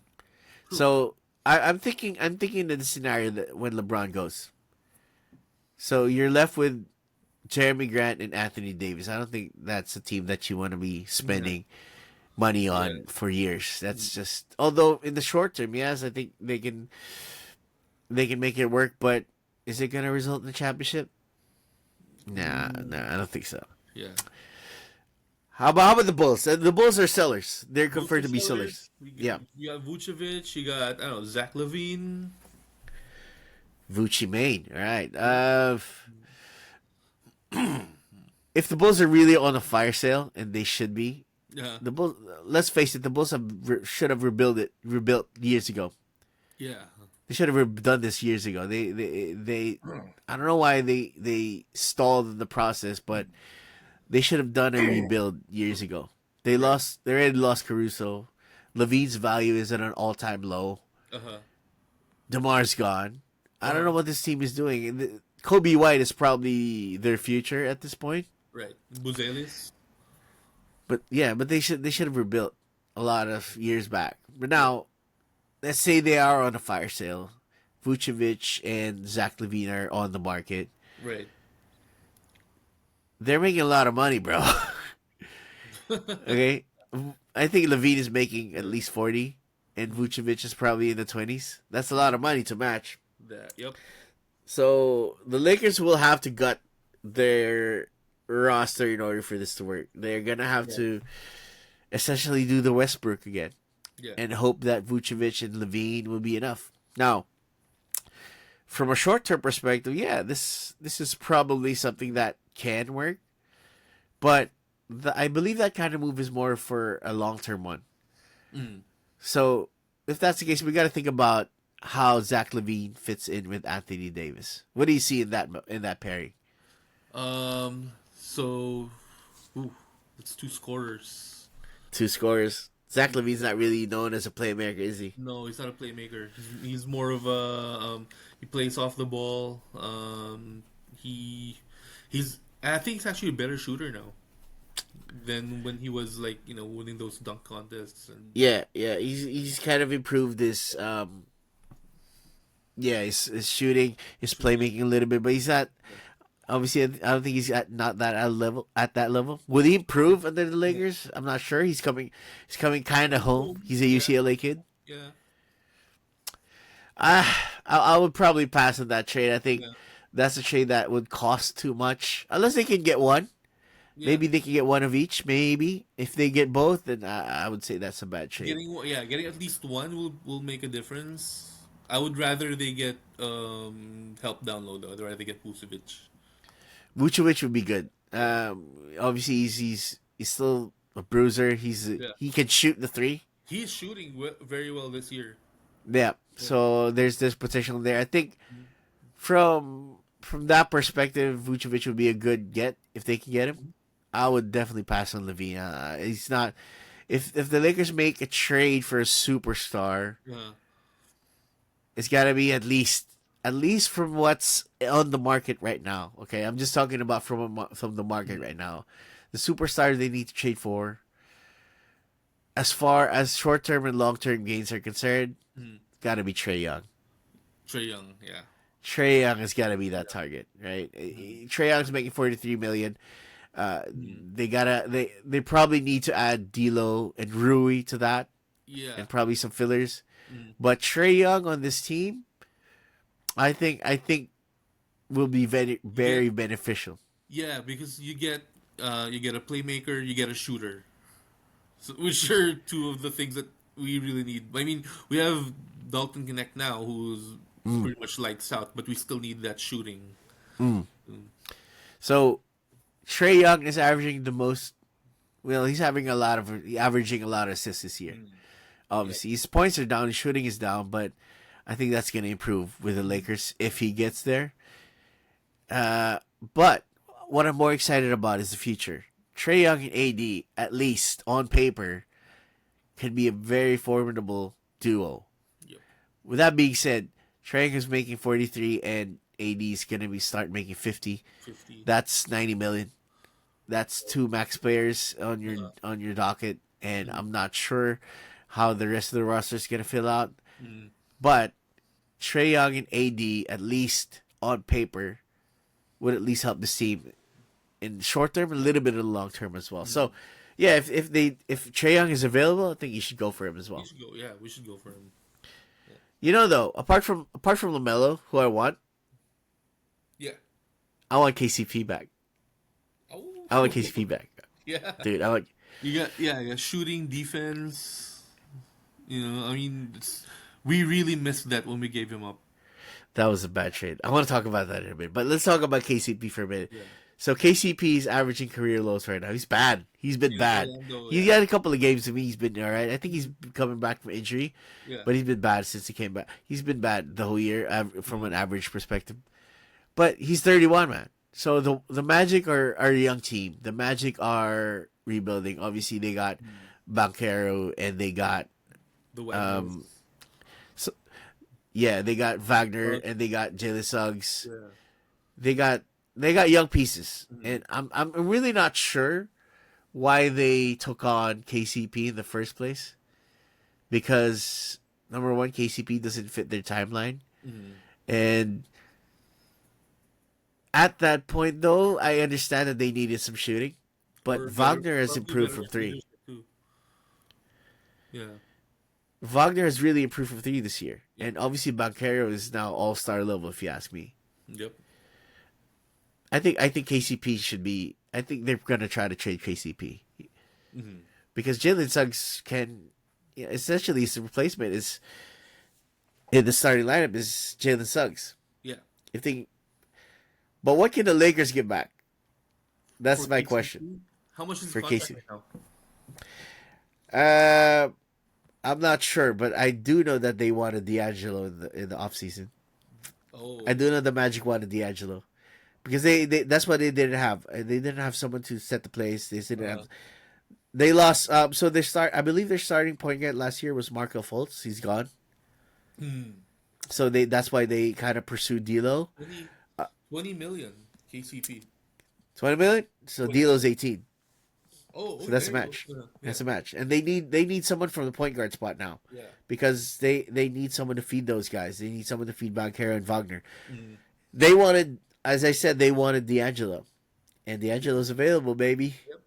true. So I'm thinking of the scenario that when LeBron goes. So you're left with Jeremy Grant and Anthony Davis. I don't think that's a team that you want to be spending money Yeah, on for years. That's just, although in the short term, yes, I think they can make it work, but is it gonna result in a championship? Nah, nah, I don't think so. yeah. How about the Bulls? The Bulls are sellers. They're Bulls confirmed are to be sellers. sellers. Yeah. You got Vucevic. You got, I don't know, Zach Levine. Vucci Main. All right. If the Bulls are really on a fire sale, and they should be, Yeah, the Bulls. Let's face it, the Bulls should have rebuilt years ago. yeah, They should have done this years ago. They I don't know why they stalled in the process, but they should have done a rebuild years ago. They already lost Caruso. Levine's value is at an all-time low. uh huh, DeMar's gone. I don't uh know what this team is doing. Kobe White is probably their future at this point. right. Buzelis. But yeah, but they should have rebuilt a lot of years back. But Yeah, now, let's say they are on a fire sale. Vucevic and Zach Levine are on the market. right. They're making a lot of money, bro. Okay, I think Levine is making at least 40, and Vucevic is probably in the 20s. That's a lot of money to match. That. Yep. So the Lakers will have to gut their roster in order for this to work. They're gonna have Yeah. to essentially do the Westbrook again Yeah. and hope that Vucevic and Levine will be enough. Now, from a short term perspective, yeah, this is probably something that can work, but I believe that kind of move is more for a long term one. Mm. So if that's the case, we got to think about how Zach Levine fits in with Anthony Davis. What do you see in that pairing? So, ooh, it's two scorers. Two scorers. Zach Levine's not really known as a playmaker, is he? No, he's not a playmaker. He's more of a he plays off the ball. He's I think he's actually a better shooter now than when he was like winning those dunk contests and Yeah, yeah. He's kind of improved his yeah, his shooting, his playmaking a little bit, but he's not. Obviously, I don't think he's not that at level. At that level, will he improve under the yeah. Lakers? I'm not sure. He's coming kind of home. He's a Yeah, UCLA kid. yeah, I would probably pass on that trade. I think yeah, that's a trade that would cost too much, unless they can get one. yeah. Maybe they can get one of each. Maybe if they get both, then I would say that's a bad trade. Getting at least one will make a difference. I would rather they get help down low though. I'd rather they get Vucevic. Vucevic would be good. Obviously he's still a bruiser. Yeah, He can shoot the three. he's shooting very well this year. Yeah. Yeah. So there's this potential there. I think from that perspective, Vucevic would be a good get if they can get him. I would definitely pass on Levine. He's not. If the Lakers make a trade for a superstar, Yeah, it's got to be at least from what's on the market right now. Okay, I'm just talking about from the market right now. The superstars they need to trade for, as far as short term and long term gains are concerned, mm. got to be Trey Young. Trae Young. Yeah, Trey Young has got to be that target, right? mm. Trey Young's making 43 million. Mm. They probably need to add D'Lo and Rui to that, Yeah. and probably some fillers. Mm. But Trey Young on this team, I think will be very You get very beneficial. Yeah, because you get a playmaker, you get a shooter, so, which are two of the things that we really need. I mean, we have Dalton Connect now, who's pretty much lights out, but we still need that shooting. Mm. So Trey Young is averaging the most. Well, he's averaging a lot of assists this year. Mm. Yeah. Obviously, his points are down, his shooting is down, but I think that's going to improve with the Lakers if he gets there. But what I'm more excited about is the future. Trey Young and AD, at least on paper, can be a very formidable duo. Yep. With that being said, Trae Young is making 43 and AD is gonna be start making 50. 50. That's 90 million. That's two max players Uh, on your docket, and mm, I'm not sure how the rest of the roster is gonna fill out. mm, But Trae Young and AD, at least on paper, would at least help this team in the short term, a little bit in the long term as well. mm. So, yeah, if Trae Young is available, I think you should go for him as We well. should go. Yeah, we should go for him. You know, though, apart from Lamelo, who Yeah. I want KCP back. Oh. I want KCP back, Yeah. dude. I want. You got yeah, shooting, defense. You know, I mean, we really missed that when we gave him up. That was a bad trade. I want to talk about that in a minute, but let's talk about KCP for a minute. Yeah. So KCP is averaging career lows right now. He's bad. He's been In bad. Orlando, He's yeah. got a couple of games to me. He's been all right. I think he's coming back from injury, Yeah. but he's been bad since he came back. He's been bad the whole year from an average perspective. But he's 31, man. So the Magic are a young team. The Magic are rebuilding. Obviously, they got Banchero and they got The Wagner. so yeah, they got Wagner Uh, and they got Jalen Suggs. yeah. They got young pieces, Mhm. and I'm really not sure why they took on KCP in the first place, because number one, KCP doesn't fit their timeline, Mhm. and at that point though, I understand that they needed some shooting, but Or Wagner has probably improved better from three. leadership, too. Yeah. Wagner has really improved from three this year, Yeah. and obviously Banchero is now all-star level if you ask me. Yep. I think KCP should be. I think they're gonna try to trade KCP Hmm. because Jalen Suggs can, essentially his replacement is in the starting lineup is Jalen Suggs. Yeah. If they, but what can the Lakers get back? That's For my KCP, question how much is for his contract KCP. right now? I'm not sure, but I do know that they wanted D'Angelo in the offseason. Oh. I do know the Magic wanted D'Angelo because they that's what they didn't have. They didn't have someone to set the place. They didn't have. They lost. So they start. I believe their starting point guard last year was Markel Fultz. He's gone. Hmm. So that's why they kind of pursued D'Lo. 20, 20 million KCP. 20 million. So 20. D'Lo's 18. Oh, So that's a there you match. go. Yeah. That's a match, and they need someone from the point guard spot now Yeah. because they need someone to feed those guys. They need someone to feed Banchero and Wagner. Mm. They wanted, as I said, they wanted D'Angelo, and D'Angelo's available, baby. Yep.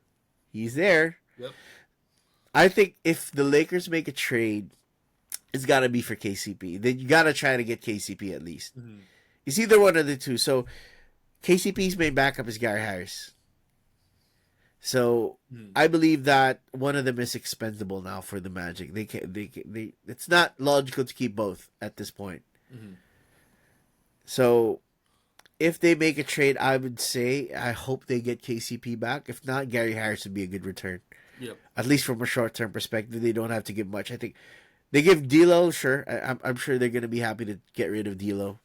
He's there. Yep. I think if the Lakers make a trade, it's got to be for KCP. Then you got to try to get KCP at least. Mhm. It's either one of the two. So KCP's main backup is Gary Harris. So Mhm. I believe that one of them is expendable now for the Magic. They it's not logical to keep both at this point. Mhm. So if they make a trade, I would say I hope they get KCP back. If not, Gary Harris would be a good return. Yep. At least from a short term perspective, they don't have to give much. I think they give D'Lo, sure. I'm sure they're gonna be happy to get rid of D'Lo,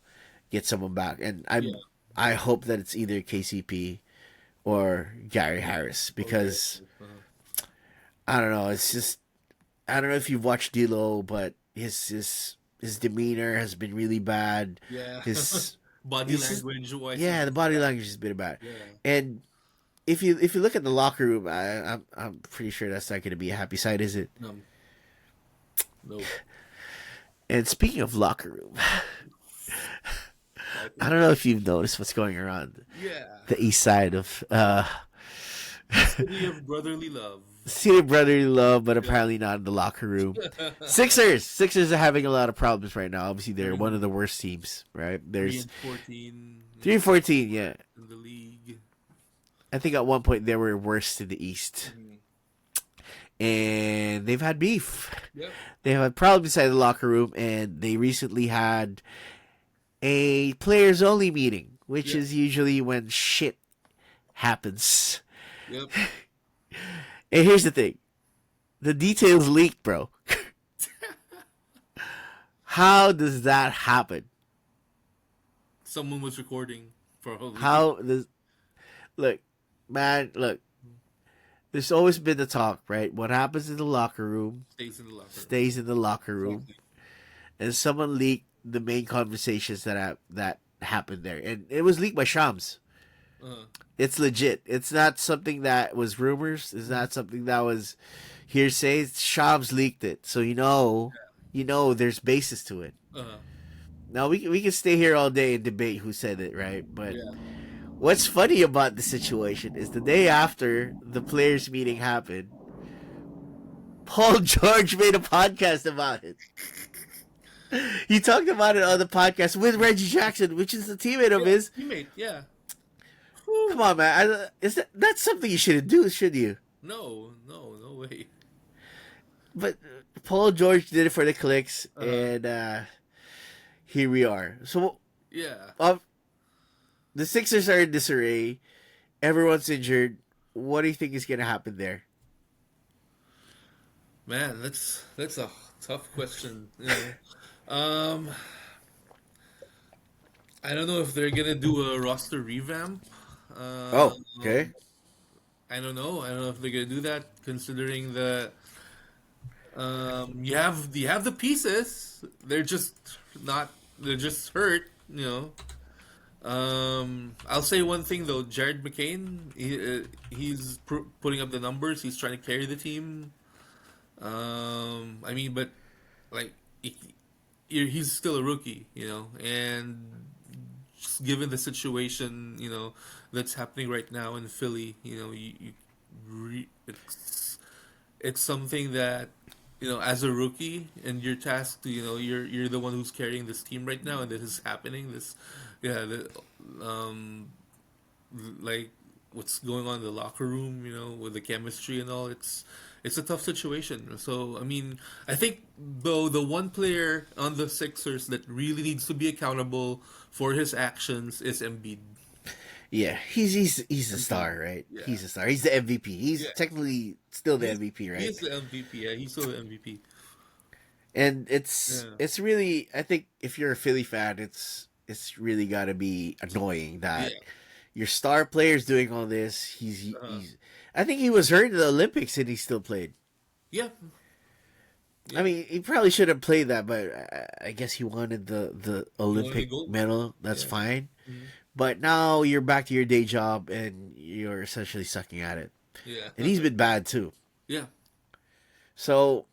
get someone back, and Yeah. I hope that it's either KCP or Gary Harris because Uh-huh. I don't know. It's just I don't know if you've watched D'Lo, but his demeanor has been really bad. Yeah. His Body It's just- language wise. yeah, the body language has been bad, Yeah. and if you look at the locker room, I'm pretty sure that's not going to be a happy sight, is it? No. No. And speaking of locker room, I don't know if you've noticed what's going around Yeah. the east side of City of brotherly love. City of Brotherly Love, but apparently not in the locker room. Sixers are having a lot of problems right now. Obviously, they're one of the worst teams, right? 3 There's and 14 3-14, yeah. in the league. I think at one point they were worst in the East, Mhm. and they've had beef. Yep. They have problems inside the locker room, and they recently had a players only meeting, which Yeah. is usually when shit happens. Yep. And here's the thing. The details leaked, bro. How does that happen? Someone was recording for a whole How does look, man, look. there's always been the talk, right? What happens in the locker room Stays in the locker room. stays in the locker room, Exactly. and someone leaked the main conversations that happened there, and it was leaked by Shams. Uh, It's legit. It's not something that was rumors. It's not something that was hearsay. Shams leaked it, so there's basis to it. uh, Now we can stay here all day and debate who said it, right? But yeah. what's funny about the situation is the day after the players' meeting happened, Paul George made a podcast about it. He talked about it on the podcast with Reggie Jackson, which is a teammate of Yeah, his. teammate. Yeah. Come on, man. That's something you shouldn't do, should you? No, no, no way. But Paul George did it for the clicks, Uh, and here we are. So yeah. the Sixers are in disarray. Everyone's injured. What do you think is going to happen there? Man, that's a tough question. You know. I don't know if they're gonna do a roster revamp. Oh, okay. I don't know. I don't know if they're gonna do that, considering that you have the pieces. They're just not. They're just hurt. I'll say one thing though. Jared McCain, he's putting up the numbers. He's trying to carry the team. I mean, but like he, he's still a rookie, and just given the situation, that's happening right now in Philly, it's something that, as a rookie, and you're tasked to, you're the one who's carrying this team right now, and this is happening. Yeah, um, like what's going on in the locker room, with the chemistry and all. It's a tough situation. So I mean, I think though the one player on the Sixers that really needs to be accountable for his actions is Embiid. Yeah, he's a Embiid. star, right? Yeah. He's a star. He's the MVP. He's Yeah. technically still the He's MVP, right? he's the MVP. Yeah, he's still the MVP. And it's Yeah. it's really, I think if you're a Philly fan, it's really got to be annoying Yeah. that your star player's doing all this. Uh, He's I think he was hurt in the Olympics and he still played. yeah. I Yeah. mean, he probably should have played that, but I guess he wanted the You want the Olympic gold? medal. That's Yeah. fine. Mhm. But now you're back to your day job and you're essentially sucking at it. Yeah. And he's been bad too. Yeah. So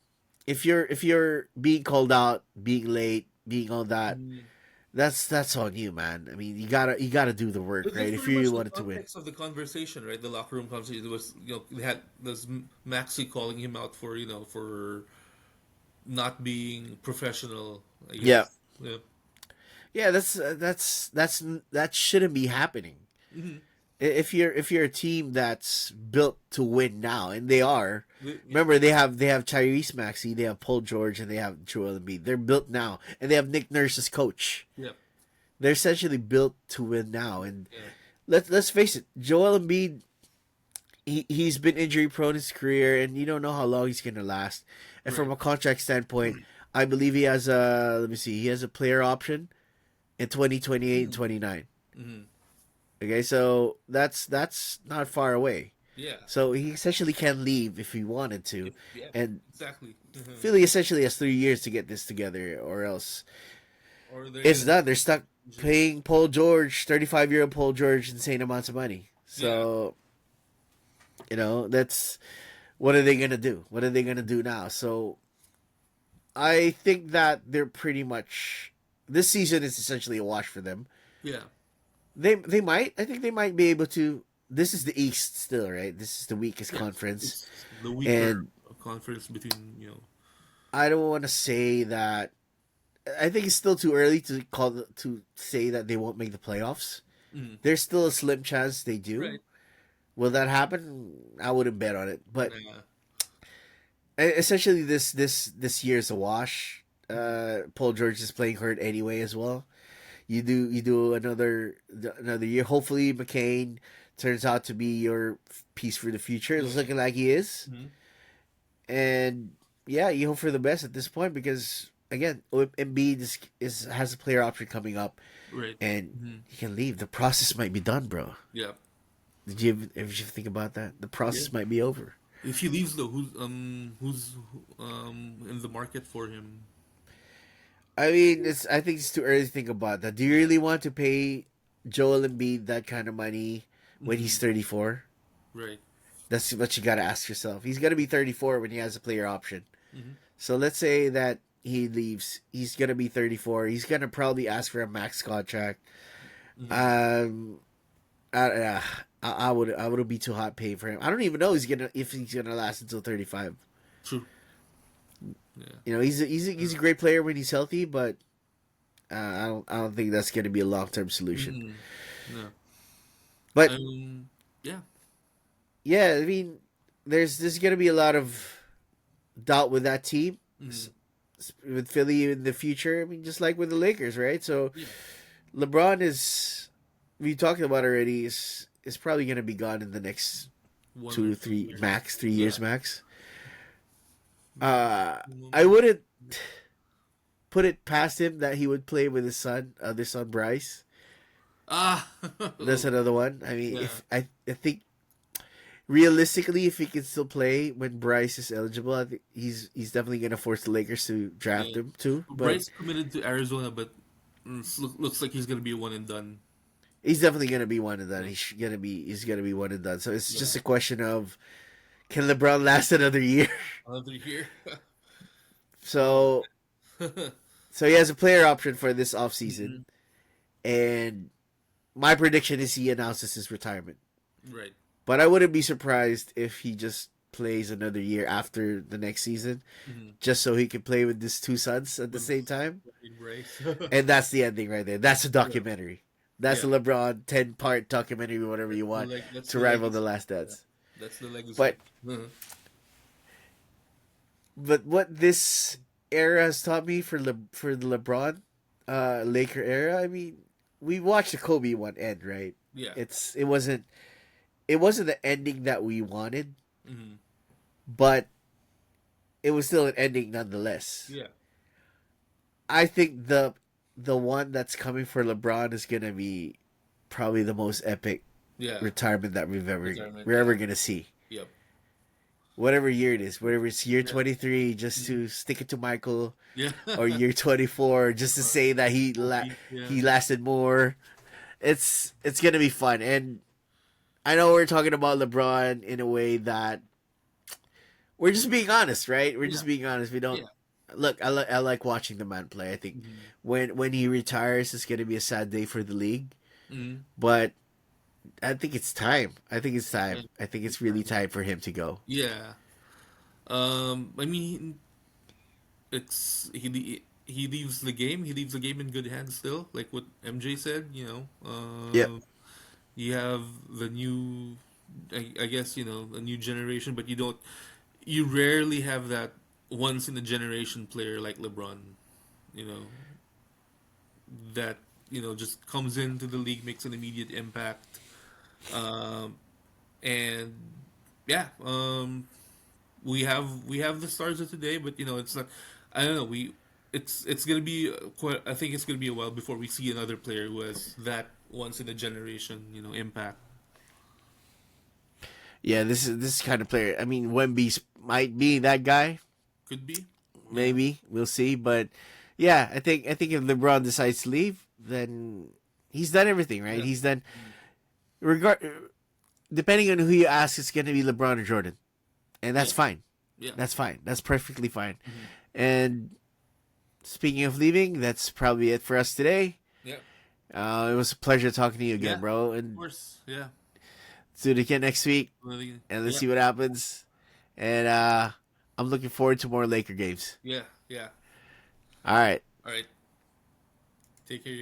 if you're being called out, being late, being all that, Mhm. that's on you, man. I mean, you gotta do the work, But right? that's If pretty you really much the wanted to win. context of the conversation, right? The locker room conversation. It was, they had this Maxi calling him out for, for not being professional, I Yeah, guess. Yeah. yeah. That shouldn't be happening. Hmm. If you're a team that's built to win now, and they are. Yeah. Remember, they have Tyrese Maxey, they have Paul George, and they have Joel Embiid. They're built now, and they have Nick Nurse as coach. Yeah. They're essentially built to win now. And Yeah. let's face it, Joel Embiid, he's been injury prone his career, and you don't know how long he's gonna last. And from Right. a contract standpoint, I believe he has he has a player option in 2028 and 29. Hmm. Okay, so that's not far away. Yeah. So he essentially can leave if he wanted to, Yeah. and Exactly. Mhm. Philly essentially has 3 years to get this together, or else Or they're it's gonna. done. They're stuck paying Paul George, 35-year-old Paul George, insane amounts of money. Yeah. So that's what are they gonna do? What are they gonna do now? So I think that they're pretty much this season is essentially a wash for them. Yeah. They might. I think they might be able to. This is the East still, right? This is the weakest Yeah. conference, It's the weaker and conference between, I don't want to say that. I think it's still too early to to say that they won't make the playoffs. Mhm. There's still a slim chance they do. Right. Will that happen? I wouldn't bet on it. But Yeah. essentially, this year's a wash. Paul George is playing hurt anyway as well. You do another year. Hopefully, McCain turns out to be your piece for the future. It's looking like he is, Mhm. and yeah, you hope for the best at this point because again, Embiid has a player option coming up, Right. and Mhm. he can leave. The process might be done, bro. Yeah. Ever think about that? The Yeah. process might be over. If he leaves though, who's in the market for him? I mean, I think it's too early to think about that. Do you Yeah. really want to pay Joel Embiid that kind of money when Hmm. he's 34? Right. That's what you got to ask yourself. He's going to be 34 when he has a player option. Hmm. So let's say that he leaves. He's going to be 34. He's going to probably ask for a max contract. Hmm. Um, I would be too hot paying for him. I don't even know if he's gonna last until 35. True. Yeah. You know, he's a great player when he's healthy, but I don't think that's gonna be a long term solution. Hmm. No. But Um. Yeah. yeah, I mean, there's gonna be a lot of doubt with that team Hmm. with Philly in the future. I mean, just like with the Lakers, right? So Yeah. LeBron we talked about already is probably gonna be gone in the next One or two, two three years. max, 3 years Yeah. max. Maybe. I wouldn't put it past him that he would play with his other son Bryce. Ah. That's another one. I mean, Yeah. if I think realistically, if he can still play when Bryce is eligible, I think he's definitely gonna force the Lakers to draft Yeah. him too. But Bryce committed to Arizona, but looks like he's gonna be a one and done. he's definitely gonna be one and done. Yeah. He's gonna be one and done. So it's just Yeah. a question of can LeBron last another year? Another year. So Mhm. so he has a player option for this offseason. And my prediction is he announces his retirement. Right. But I wouldn't be surprised if he just plays another year after the next season, Mm-hmm. just so he can play with his two sons at the same time. Bryce. And that's the ending right there. That's a Yeah. documentary. That's Yeah. a LeBron 10-part documentary, whatever you want, That's to the rival The legacy. Last Yeah. Dance. That's the legacy. But Uh-huh. what this era has taught me for the LeBron Laker era, I mean, we watched the Kobe one end, right? Yeah. It wasn't the ending that we wanted, Mm-hmm. but it was still an ending nonetheless. Yeah. I think the one that's coming for LeBron is gonna be probably the most epic Yeah. retirement that Retirement. we're Yeah. ever gonna see. Yep. Whatever year it is, whether it's year Yeah. 23 just to stick it to Michael, Yeah. or year 24 just to say that Yeah. he lasted more. It's gonna be fun, and I know we're talking about LeBron in a way that we're just being honest, right? We're Yeah. just being honest. We don't Yeah. look. I like watching the man play. I think Mm-hmm. when he retires, it's gonna be a sad day for the league. Mm-hmm. But I think it's time. I think it's time. I think it's really time for him to go. Yeah. I mean, it's he leaves the game. He leaves the game in good hands still, like what MJ said. Yep. You have the new, I guess a new generation, but you rarely have that once in a generation player like LeBron. You know that just comes into the league, makes an immediate impact, um, and yeah, we have the stars of today, but it's not. I don't know. It's gonna be quite. I think it's gonna be a while before we see another player who has that once in a generation, impact. Yeah, this kind of player. I mean, Wemby might be that guy. Could be. Yeah. Maybe we'll see, but yeah, I think if LeBron decides to leave, then he's done everything, right? Yeah. He's done regard depending on who you ask, it's going to be LeBron or Jordan, and that's Yeah. fine. Yeah. That's fine. That's perfectly fine. Mhm. And speaking of leaving, that's probably it for us today. Yeah. It was a pleasure talking to you again, Yeah. bro. Of And course. Yeah. let's do it again next week, Really- and let's Yeah. see what happens. And I'm looking forward to more Laker games. Yeah. Yeah. All right. All right. Take care.